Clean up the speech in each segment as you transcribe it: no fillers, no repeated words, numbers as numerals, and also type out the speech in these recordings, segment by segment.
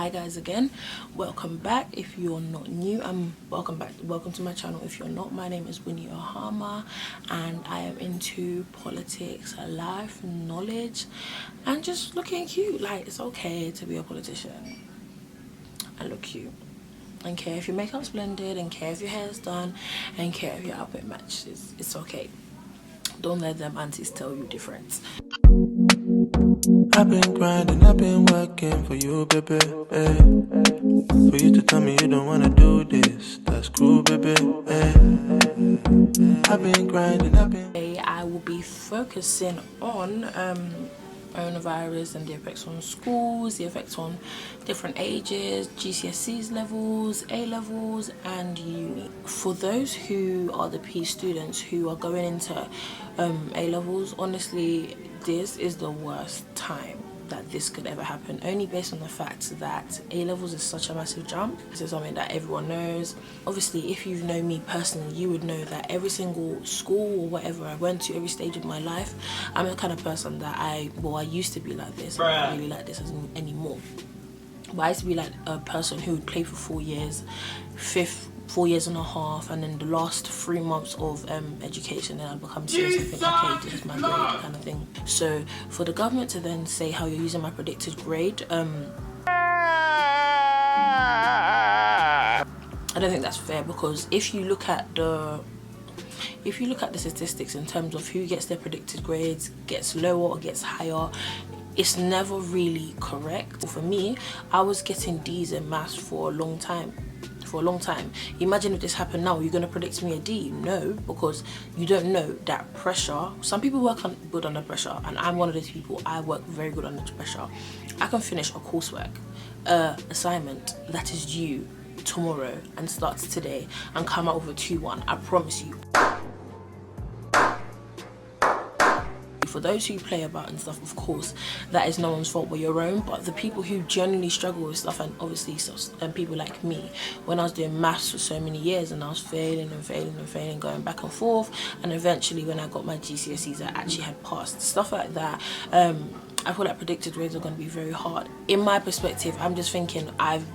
Hi guys again, welcome back. If you're not new, welcome back, welcome to my channel. If you're not, my name is Winnieohamma and I am into politics, life, knowledge and just looking cute. Like, it's okay to be a politician and look cute and care if your makeup's blended and care if your hair's done and care if your outfit matches. It's okay. Don't let them aunties tell you different. I've been grinding, I've been working for you, baby. For you to tell me you don't wanna do this, that's cool, baby. I've been grinding, Today I will be focusing on coronavirus and the effects on schools, the effects on different ages, GCSEs levels, A levels and uni. For those who are the P students who are going into A levels, honestly this is the worst time that this could ever happen, only based on the fact that A levels is such a massive jump. This is something that everyone knows. Obviously, if you've known me personally, you would know that every single school or whatever I went to, every stage of my life, I'm the kind of person that I used to be like this. I'm not really like this anymore. But I used to be like a person who would play for 4 years, 4 years and a half, and then the last 3 months of education, then I become serious and think, okay, this is my grade kind of thing. So for the government to then say how you're using my predicted grade, I don't think that's fair, because if you look at the statistics in terms of who gets their predicted grades, gets lower or gets higher, it's never really correct. For me, I was getting D's in maths for a long time. Imagine if this happened now, you're going to predict me a D? No, because you don't know that pressure. Some people work good under pressure, and I'm one of those people. I work very good under pressure. I can finish a coursework assignment that is due tomorrow and starts today and come out with a 2-1. I promise you. For those who play about and stuff, of course that is no one's fault but your own. But the people who genuinely struggle with stuff, and obviously people like me, when I was doing maths for so many years and I was failing, going back and forth, and eventually when I got my GCSEs I actually had passed, stuff like that. I feel like predicted grades are going to be very hard. In my perspective, I'm just thinking, I've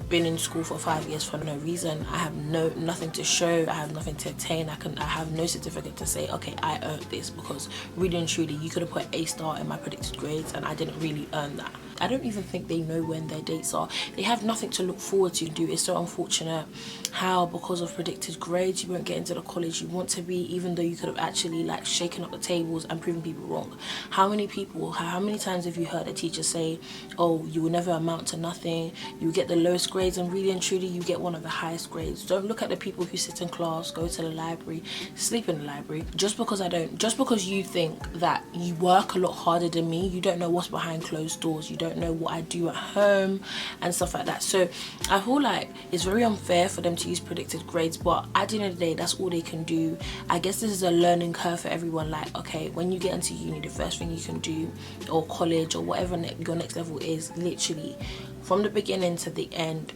been in school for 5 years for no reason. I have nothing to show, I have nothing to attain. I have no certificate to say, okay, I earned this, because really and truly you could have put A star in my predicted grades and I didn't really earn that. I don't even think they know when their dates are. They have nothing to look forward to. It's so unfortunate how, because of predicted grades, you won't get into the college you want to be, even though you could have actually like shaken up the tables and proven people wrong. How many times have you heard a teacher say, oh, you will never amount to nothing, you get the lowest grades, and really and truly you get one of the highest grades? Don't look at the people who sit in class, go to the library, sleep in the library. Just because you think that you work a lot harder than me, you don't know what's behind closed doors. You don't know what I do at home and stuff like that. So I feel like it's very unfair for them to use predicted grades, but at the end of the day, that's all they can do. I guess this is a learning curve for everyone. Like, okay, when you get into uni, the first thing you can do, or college, or whatever your next level is, literally from the beginning to the end,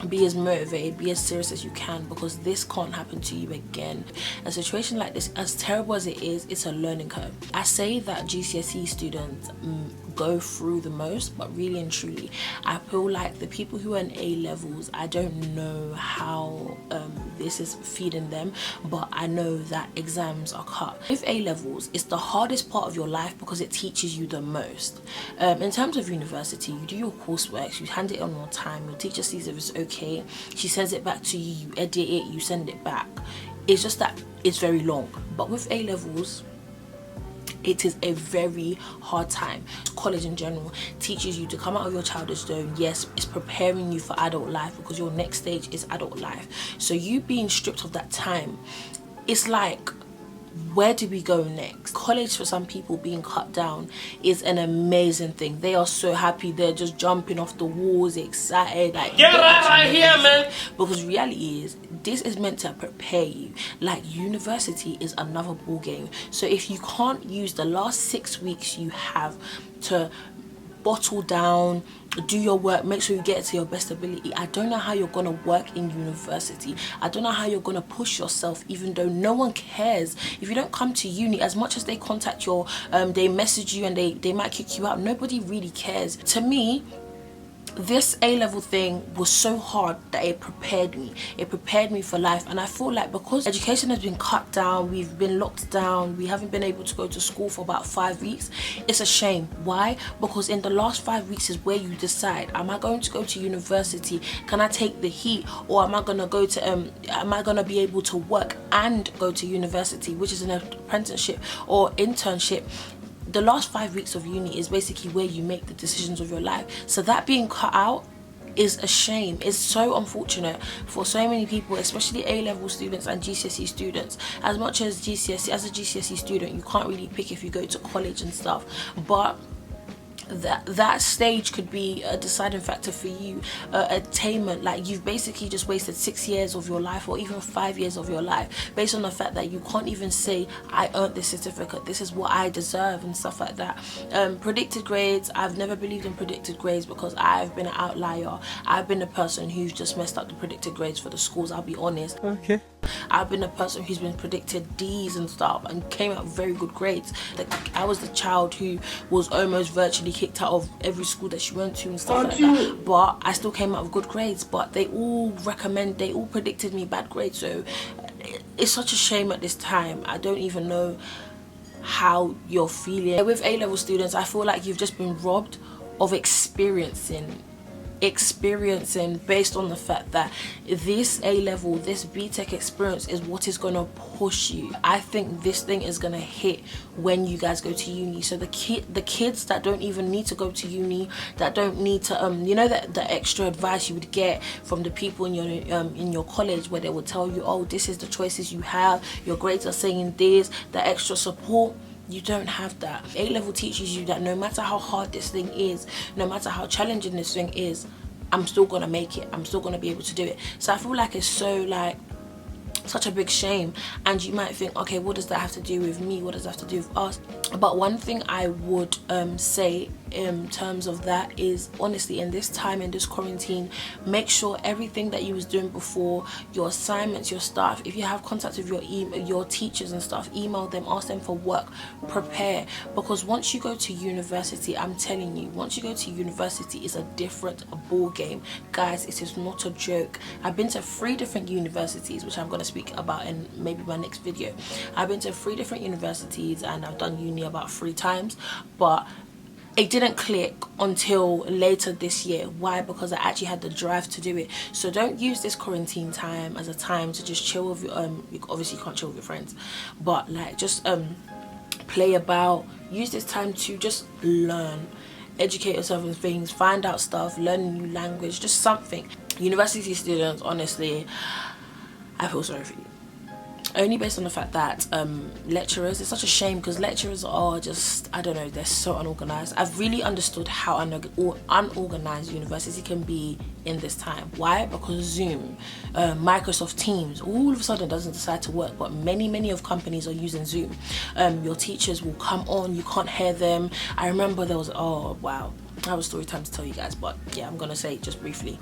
be as motivated, be as serious as you can, because this can't happen to you again. A situation like this, as terrible as it is, it's a learning curve. I say that GCSE students go through the most, but really and truly I feel like the people who are in A levels, I don't know how this is feeding them, but I know that exams are cut. With A levels, it's the hardest part of your life because it teaches you the most. In terms of university, you do your coursework, you hand it on your time, your teacher sees if it's okay, she sends it back to you, you edit it, you send it back. It's just that it's very long. But with A levels, it is a very hard time. College in general teaches you to come out of your childish zone. Yes, it's preparing you for adult life, because your next stage is adult life. So you being stripped of that time, it's like, where do we go next? College, for some people, being cut down is an amazing thing. They are so happy, they're just jumping off the walls, excited, like, get out of here, man. Because reality is, this is meant to prepare you. Like, university is another ball game. So if you can't use the last 6 weeks you have to bottle down, do your work, make sure you get it to your best ability, I don't know how you're gonna work in university. I don't know how you're gonna push yourself, even though no one cares. If you don't come to uni, as much as they contact your they message you and they might kick you out, nobody really cares. To me, this A-level thing was so hard that it prepared me for life. And I feel like because education has been cut down, we've been locked down, we haven't been able to go to school for about 5 weeks, it's a shame. Why? Because in the last 5 weeks is where you decide, am I going to go to university, can I take the heat, or am I going to go to am I going to be able to work and go to university, which is an apprenticeship or internship. The last 5 weeks of uni is basically where you make the decisions of your life. So that being cut out is a shame. It's so unfortunate for so many people, especially A-level students and GCSE students. As much as a GCSE student, you can't really pick if you go to college and stuff, but that stage could be a deciding factor for you. Attainment, like you've basically just wasted 6 years of your life, or even 5 years of your life, based on the fact that you can't even say, I earned this certificate, this is what I deserve, and stuff like that. Predicted grades, I've never believed in predicted grades because I've been an outlier. I've been a person who's just messed up the predicted grades for the schools, I'll be honest. Okay. I've been a person who's been predicted D's and stuff and came out with very good grades. Like, I was the child who was almost virtually kicked out of every school that she went to and stuff like that. But I still came out with good grades. But they all predicted me bad grades. So it's such a shame at this time. I don't even know how you're feeling. With A-level students, I feel like you've just been robbed of experiencing based on the fact that this A-level, this BTEC experience is what is going to push you. I think this thing is going to hit when you guys go to uni. So the kids that don't even need to go to uni, that don't need to you know, that the extra advice you would get from the people in your college, where they would tell you, oh, this is the choices you have, your grades are saying this, the extra support. You don't have that. A-level teaches you that no matter how hard this thing is, no matter how challenging this thing is, I'm still gonna make it. I'm still gonna be able to do it. So I feel like it's so, like, such a big shame. And you might think, okay, what does that have to do with me? What does that have to do with us? But one thing I would say in terms of that is, honestly, in this time, in this quarantine, make sure everything that you was doing before, your assignments, your stuff, if you have contact with your teachers and stuff, email them, ask them for work, prepare. Because once you go to university, I'm telling you, once you go to university, it's a different ball game, guys. It is not a joke. I've been to 3 different universities, which I'm going to speak about in maybe my next video. I've been to 3 different universities and I've done uni about 3 times, but it didn't click until later this year. Why? Because I actually had the drive to do it. So don't use this quarantine time as a time to just chill with your obviously you can't chill with your friends, but like just play about. Use this time to just learn, educate yourself in things, find out stuff, learn a new language, just something. University students, honestly, I feel sorry for you. Only based on the fact that lecturers, it's such a shame because lecturers are just, I don't know, they're so unorganized. I've really understood how unorganized university can be in this time. Why? Because Zoom, Microsoft Teams, all of a sudden doesn't decide to work, but many of companies are using Zoom. Your teachers will come on, you can't hear them. I remember there was, oh wow, I have a story time to tell you guys, but yeah, I'm gonna say it just briefly.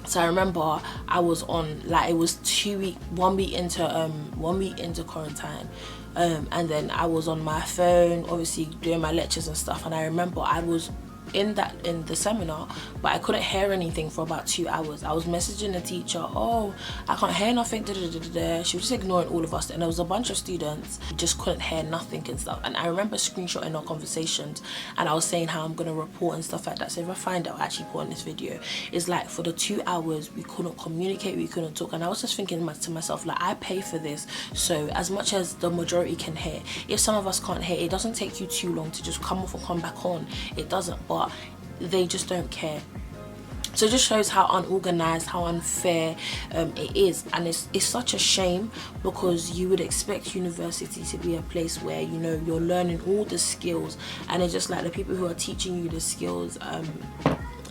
So I remember I was on, like, it was 1 week into quarantine, and then I was on my phone, obviously doing my lectures and stuff. And I remember I was in the seminar, but I couldn't hear anything for about 2 hours. I was messaging the teacher, oh, I can't hear nothing, She was just ignoring all of us, and there was a bunch of students who just couldn't hear nothing and stuff. And I remember screenshotting our conversations, and I was saying how I'm gonna report and stuff like that. So if I find out, I'll actually put on this video. It's like, for the 2 hours we couldn't communicate, we couldn't talk. And I was just thinking to myself, like, I pay for this, so as much as the majority can hear, if some of us can't hear, it doesn't take you too long to just come off and come back on. It doesn't. But they just don't care. So it just shows how unorganized, how unfair it is. And it's such a shame, because you would expect university to be a place where, you know, you're learning all the skills, and it's just like the people who are teaching you the skills,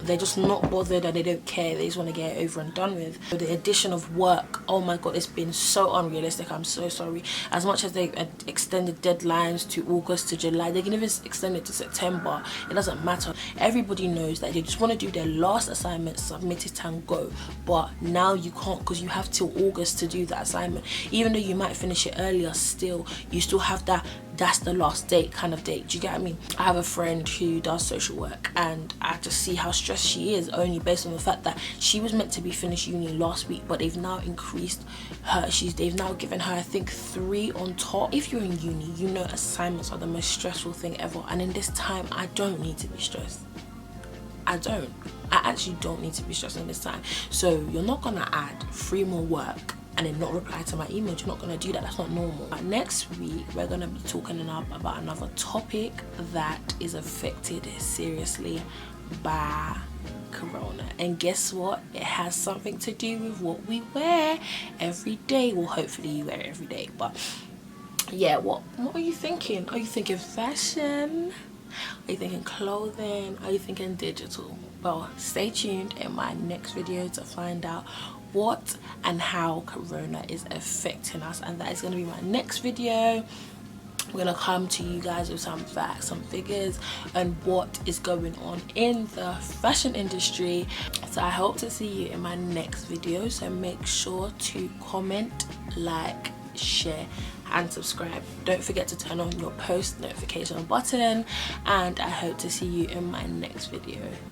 they're just not bothered and they don't care. They just want to get it over and done with. The addition of work, oh my god, it's been so unrealistic. I'm so sorry. As much as they've extended deadlines to August to July, they can even extend it to September. It doesn't matter. Everybody knows that they just want to do their last assignment, submit it and go. But now you can't, because you have till August to do that assignment. Even though you might finish it earlier, still you still have that that's the last date kind of date. Do you get what I mean? I have a friend who does social work, and I just see how stressed she is only based on the fact that she was meant to be finished uni last week, but they've now increased her. They've now given her, I think, 3 on top. If you're in uni, you know assignments are the most stressful thing ever, and in this time I don't need to be stressed. I actually don't need to be stressed in this time. So you're not gonna add 3 more work and then not reply to my emails. You're not gonna do that. That's not normal. But next week we're gonna be talking about another topic that is affected seriously by corona, and guess what, it has something to do with what we wear every day. Well, hopefully you wear it every day, but yeah, what are you thinking? Are you thinking fashion? Are you thinking clothing? Are you thinking digital? Well, stay tuned in my next video to find out what and how corona is affecting us, and that is going to be my next video. We're gonna come to you guys with some facts, some figures, and what is going on in the fashion industry. So I hope to see you in my next video. So make sure to comment, like, share and subscribe. Don't forget to turn on your post notification button, and I hope to see you in my next video.